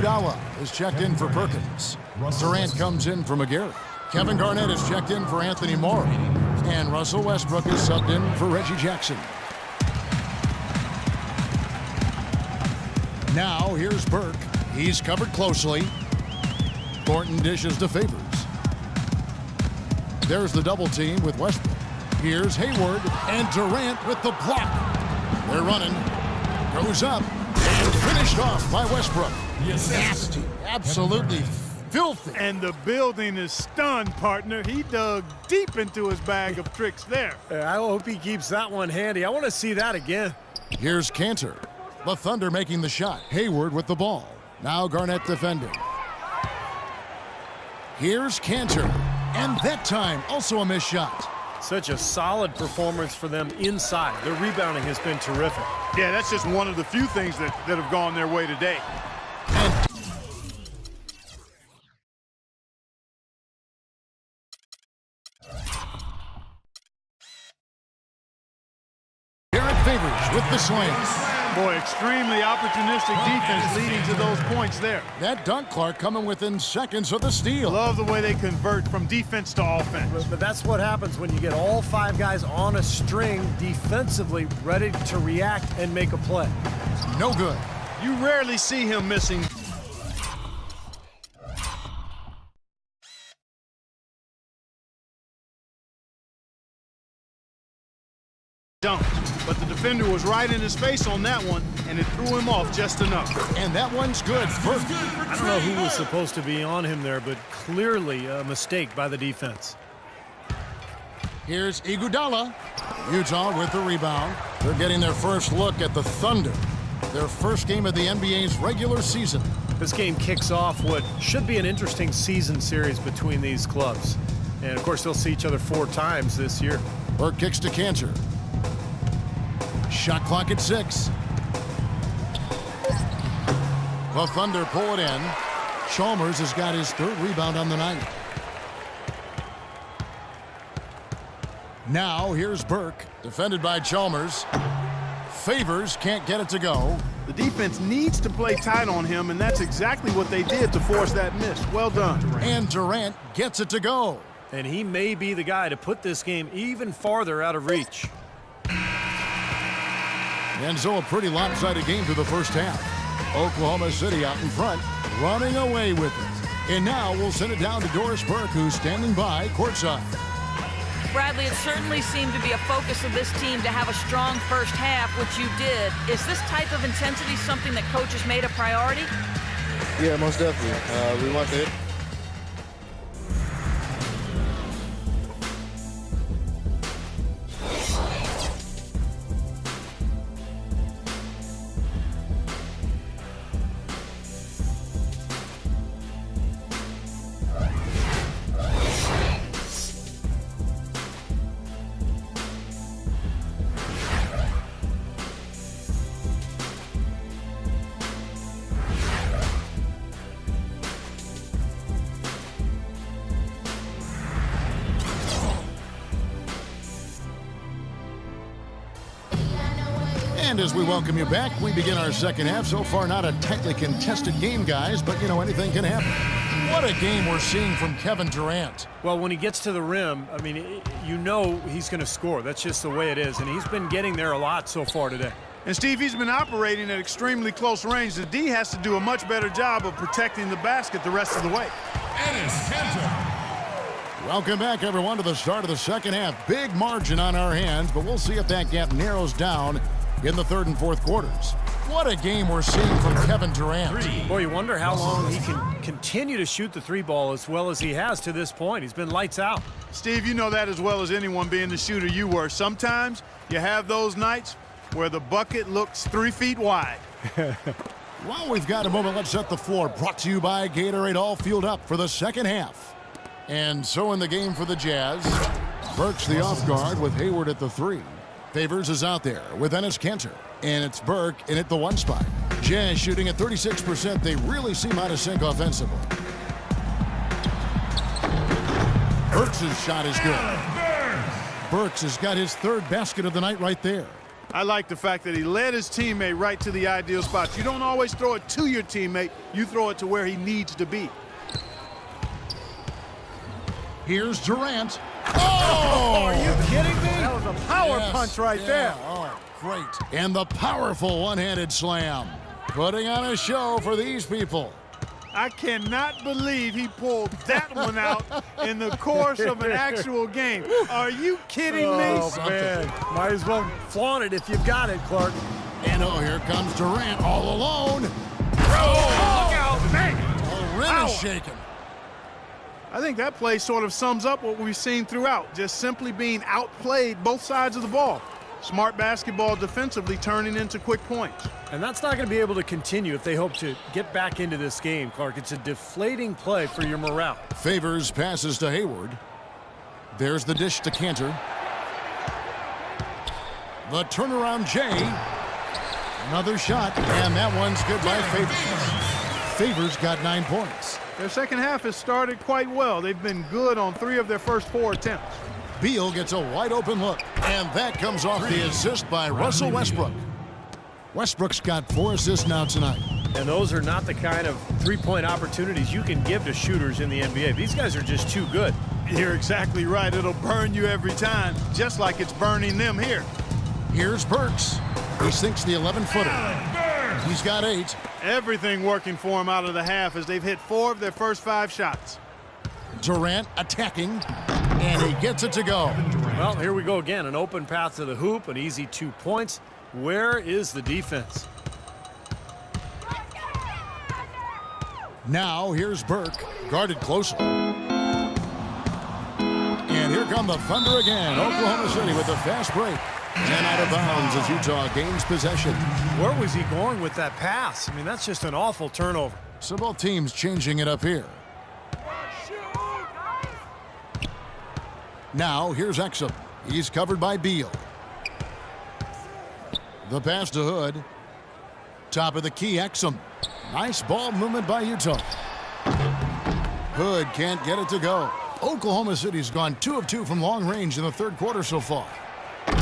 Iguodala is checked in for Perkins. Durant comes in for McGarry. Kevin Garnett is checked in for Anthony Morrow. And Russell Westbrook is subbed in for Reggie Jackson. Now here's Burke. He's covered closely. Thornton dishes to Favors. There's the double team with Westbrook. Here's Hayward and Durant with the block. They're running. Goes up and finished off by Westbrook. Nasty. Absolutely filthy. And the building is stunned, partner. He dug deep into his bag of tricks there. I hope he keeps that one handy. I want to see that again. Here's Cantor. The Thunder making the shot. Hayward with the ball. Now Garnett defending. Here's Cantor. And that time, also a missed shot. Such a solid performance for them inside. Their rebounding has been terrific. Yeah, that's just one of the few things that have gone their way today. And Derek Favors with the slam. Boy, extremely opportunistic defense leading to those points there. That dunk, Clark, coming within seconds of the steal. Love the way they convert from defense to offense. But that's what happens when you get all five guys on a string defensively ready to react and make a play. No good. You rarely see him missing. Dunk. But the defender was right in his face on that one, and it threw him off just enough. And that one's good. I don't know who was supposed to be on him there, but clearly a mistake by the defense. Here's Iguodala. Utah with the rebound. They're getting their first look at the Thunder. Their first game of the NBA's regular season. This game kicks off what should be an interesting season series between these clubs. And, of course, they'll see each other 4 times this year. Burke kicks to Cantor. Shot clock at 6. The Thunder pull it in. Chalmers has got his 3rd rebound on the night. Now here's Burke, defended by Chalmers. Favors can't get it to go. The defense needs to play tight on him, and that's exactly what they did to force that miss. Well done. And Durant gets it to go. And he may be the guy to put this game even farther out of reach. And so a pretty lopsided game through the first half. Oklahoma City out in front, running away with it. And now we'll send it down to Doris Burke, who's standing by courtside. Bradley, it certainly seemed to be a focus of this team to have a strong first half, which you did. Is this type of intensity something that coaches made a priority? Yeah, most definitely. We want to hit. And as we welcome you back, we begin our second half. So far, not a tightly contested game, guys, but, you know, anything can happen. What a game we're seeing from Kevin Durant. Well, when he gets to the rim, I mean, you know he's going to score. That's just the way it is, and he's been getting there a lot so far today. And, Steve, he's been operating at extremely close range. The D has to do a much better job of protecting the basket the rest of the way. Enes Kanter. Welcome back, everyone, to the start of the second half. Big margin on our hands, but we'll see if that gap narrows down in the 3rd and 4th quarters. What a game we're seeing from Kevin Durant. Boy, you wonder how long he can continue to shoot the 3 ball as well as he has to this point. He's been lights out. Steve, you know that as well as anyone being the shooter you were. Sometimes you have those nights where the bucket looks 3 feet wide. While we've got a moment, let's set the floor. Brought to you by Gatorade, all fueled up for the second half. And so in the game for the Jazz, Burke's the off guard with Hayward at the 3. Favors is out there with Enes Kanter. And it's Burke in at the 1 spot. Jazz shooting at 36%. They really seem out of sync offensively. Burks' shot is good. Burks has got his 3rd basket of the night right there. I like the fact that he led his teammate right to the ideal spot. You don't always throw it to your teammate. You throw it to where he needs to be. Here's Durant. Are you kidding me? That was a power Yes, punch right yeah. there. Oh, great. And the powerful one-handed slam. Putting on a show for these people. I cannot believe he pulled that one out in the course of an actual game. Are you kidding me? Oh, man. Might as well flaunt it if you've got it, Clark. And oh, here comes Durant all alone. Look out, man. The rim is shaking. I think that play sort of sums up what we've seen throughout, just simply being outplayed both sides of the ball. Smart basketball defensively turning into quick points. And that's not going to be able to continue if they hope to get back into this game, Clark. It's a deflating play for your morale. Favors passes to Hayward. There's the dish to Cantor. The turnaround Jay. Another shot, and that one's good by Favors. Favors got 9 points. Their second half has started quite well. They've been good on 3 of their first 4 attempts. Beal gets a wide open look, and that comes off the assist by Russell Westbrook. Westbrook's got 4 assists now tonight. And those are not the kind of three-point opportunities you can give to shooters in the NBA. These guys are just too good. You're exactly right. It'll burn you every time, just like it's burning them here. Here's Burks. He sinks the 11-footer. He's got 8. Everything working for him out of the half as they've hit 4 of their first 5 shots. Durant attacking, and he gets it to go. Well, here we go again. An open path to the hoop, an easy 2 points. Where is the defense? Now here's Burke, guarded closely. And here come the Thunder again. Oklahoma City with a fast break. 10 out of bounds as Utah gains possession. Where was he going with that pass? I mean, that's just an awful turnover. So both teams changing it up here. Now here's Exum. He's covered by Beal. The pass to Hood. Top of the key, Exum. Nice ball movement by Utah. Hood can't get it to go. Oklahoma City's gone 2 of 2 from long range in the third quarter so far.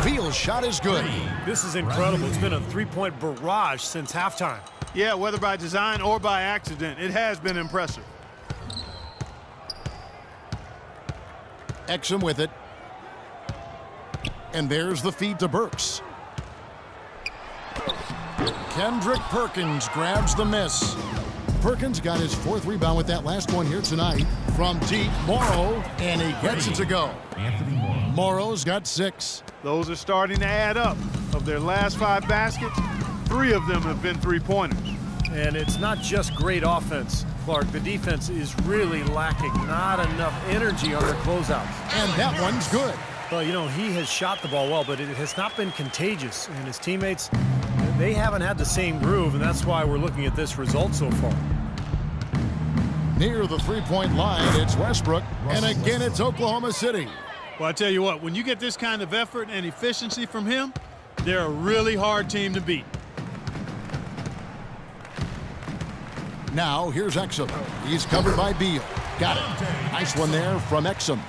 Beal's shot is good. This is incredible. It's been a three-point barrage since halftime. Yeah, whether by design or by accident, it has been impressive. Exum with it. And there's the feed to Burks. Kendrick Perkins grabs the miss. Perkins got his 4th rebound with that last one here tonight. From deep, Morrow, and he gets it to go. Anthony Morrow. Morrow's got 6. Those are starting to add up. Of their last 5 baskets, 3 of them have been three-pointers. And it's not just great offense, Clark. The defense is really lacking. Not enough energy on their closeouts. And that one's good. Well, you know, he has shot the ball well, but it has not been contagious. And his teammates, they haven't had the same groove, and that's why we're looking at this result so far. Near the three-point line, it's Westbrook. And again, it's Oklahoma City. Well, I tell you what, when you get this kind of effort and efficiency from him, they're a really hard team to beat. Now, here's Exum. He's covered by Beal. Got it. Nice one there from Exum.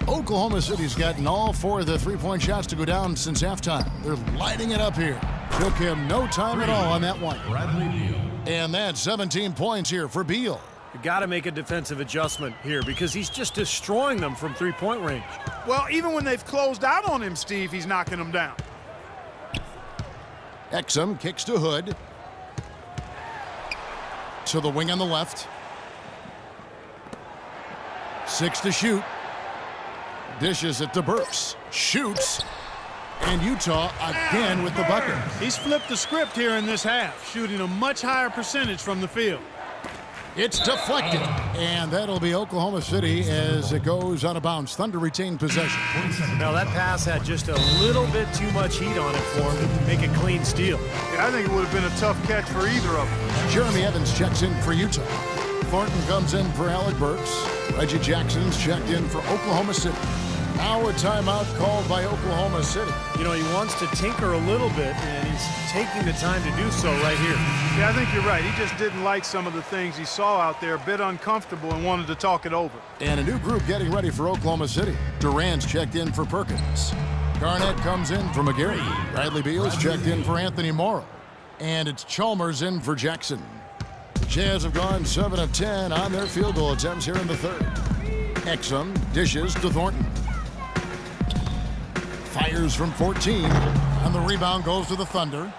Oklahoma City's gotten all 4 of the three-point shots to go down since halftime. They're lighting it up here. Took him no time at all on that one. Bradley Beal. And that's 17 points here for Beal. You got to make a defensive adjustment here because he's just destroying them from three-point range. Well, even when they've closed out on him, Steve, he's knocking them down. Exum kicks to Hood. To the wing on the left. 6 to shoot. Dishes it to Burks. Shoots. And Utah again with the bucket. He's flipped the script here in this half, shooting a much higher percentage from the field. It's deflected. And that'll be Oklahoma City as it goes out of bounds. Thunder retain possession. Now, that pass had just a little bit too much heat on it for him to make a clean steal. Yeah, I think it would have been a tough catch for either of them. Jeremy Evans checks in for Utah. Thornton comes in for Alec Burks. Reggie Jackson's checked in for Oklahoma City. Now a timeout called by Oklahoma City. You know, he wants to tinker a little bit, and he's taking the time to do so right here. Yeah, I think you're right. He just didn't like some of the things he saw out there, a bit uncomfortable, and wanted to talk it over. And a new group getting ready for Oklahoma City. Durant's checked in for Perkins. Garnett comes in for McGarry. Bradley Beal's checked in for Anthony Morrow. And it's Chalmers in for Jackson. The Jazz have gone 7 of 10 on their field goal attempts here in the third. Exum dishes to Thornton. Fires from 14. And the rebound goes to the Thunder.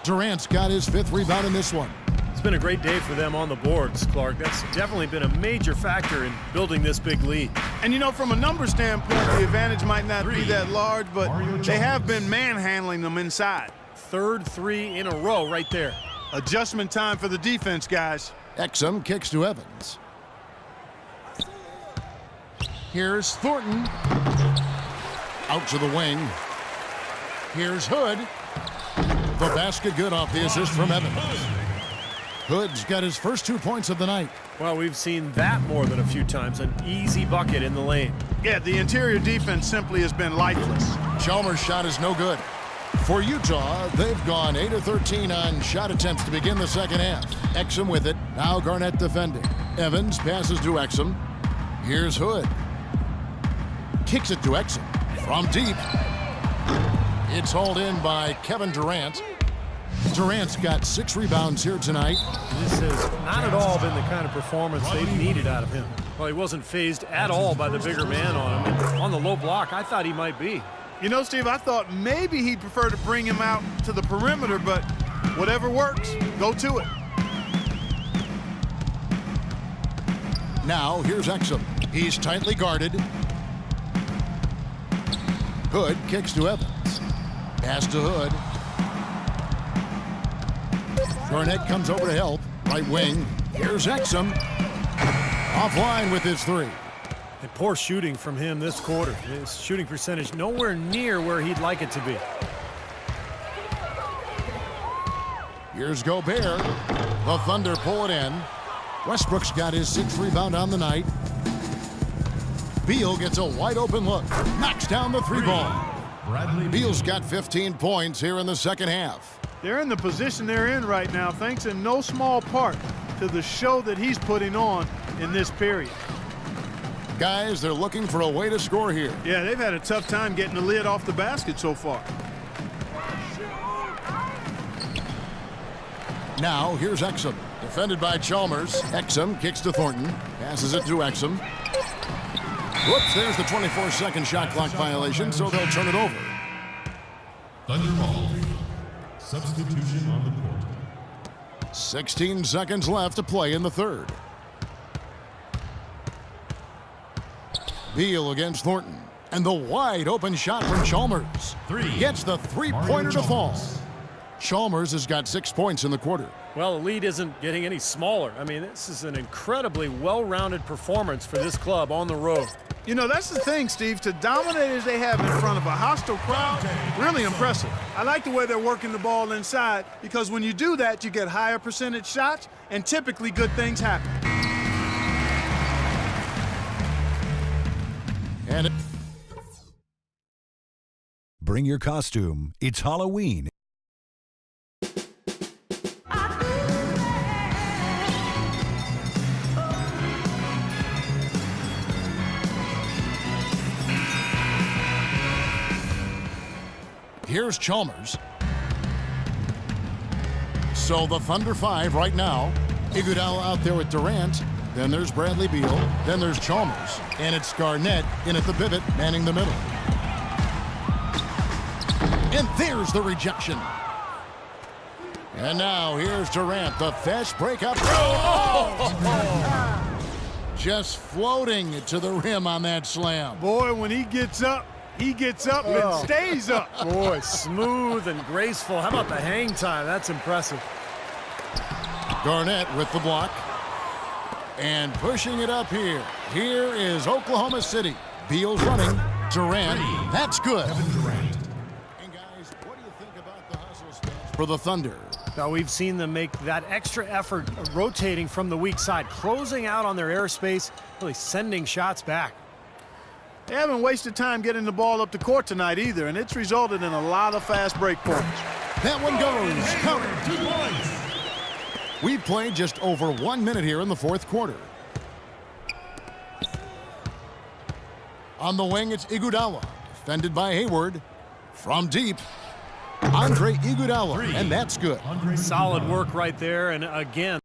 Durant's got his 5th rebound in this one. It's been a great day for them on the boards, Clark. That's definitely been a major factor in building this big lead. And you know, from a number standpoint, the advantage might not be that large, but they have been manhandling them inside. Third 3 in a row right there. Adjustment time for the defense, guys. Exum kicks to Evans. Here's Thornton. Out to the wing. Here's Hood. The basket good off the assist from Evans. Hood's got his first 2 points of the night. Well, we've seen that more than a few times. An easy bucket in the lane. Yeah, the interior defense simply has been lifeless. Chalmers' shot is no good. For Utah, they've gone 8 of 13 on shot attempts to begin the second half. Exum with it. Now Garnett defending. Evans passes to Exum. Here's Hood. Kicks it to Exum. From deep. It's hauled in by Kevin Durant. Durant's got 6 rebounds here tonight. This has not at all been the kind of performance they've needed out of him. Well, he wasn't fazed at all by the bigger man on him. And on the low block, I thought he might be. You know, Steve, I thought maybe he'd prefer to bring him out to the perimeter, but whatever works, go to it. Now, here's Exum. He's tightly guarded. Hood kicks to Evans. Pass to Hood. Garnett comes over to help. Right wing. Here's Exum. Offline with his 3. And poor shooting from him this quarter. His shooting percentage nowhere near where he'd like it to be. Here's Gobert. The Thunder pull it in. Westbrook's got his 6th rebound on the night. Beal gets a wide open look. Knocks down the 3 ball. Beal's got 15 points here in the second half. They're in the position they're in right now, thanks in no small part to the show that he's putting on in this period. Guys, they're looking for a way to score here. Yeah, they've had a tough time getting the lid off the basket so far. Now, here's Exum. Defended by Chalmers. Exum kicks to Thornton. Passes it to Exum. Whoops, there's the 24-second shot clock violation, so they'll turn it over. Thunder ball. Substitution on the court. 16 seconds left to play in the third. Beal against Thornton. And the wide open shot from Chalmers. 3. Gets the 3-pointer to fall. Chalmers has got 6 points in the quarter. Well, the lead isn't getting any smaller. I mean, this is an incredibly well-rounded performance for this club on the road. You know, that's the thing, Steve. To dominate as they have in front of a hostile crowd, really impressive. I like the way they're working the ball inside because when you do that, you get higher percentage shots and typically good things happen. And Bring your costume. It's Halloween. here's Chalmers. So the Thunder 5 right now. Iguodala out there with Durant. Then there's Bradley Beal. Then there's Chalmers. And it's Garnett in at the pivot, manning the middle. And there's the rejection. And now here's Durant, the fast break up. Oh! Just floating to the rim on that slam. Boy, when he gets up and stays up. Boy, smooth and graceful. How about the hang time? That's impressive. Garnett with the block. And pushing it up here. Here is Oklahoma City. Beal's running. Durant. That's good. And guys, what do you think about the hustle stance for the Thunder? Now, we've seen them make that extra effort rotating from the weak side, closing out on their airspace, really sending shots back. They haven't wasted time getting the ball up the court tonight either, and it's resulted in a lot of fast break points. That one goes. Counter. 2 points. We've played just over 1 minute here in the fourth quarter. On the wing, it's Iguodala, defended by Hayward. From deep, Andre Iguodala, and that's good. Solid work right there, and again.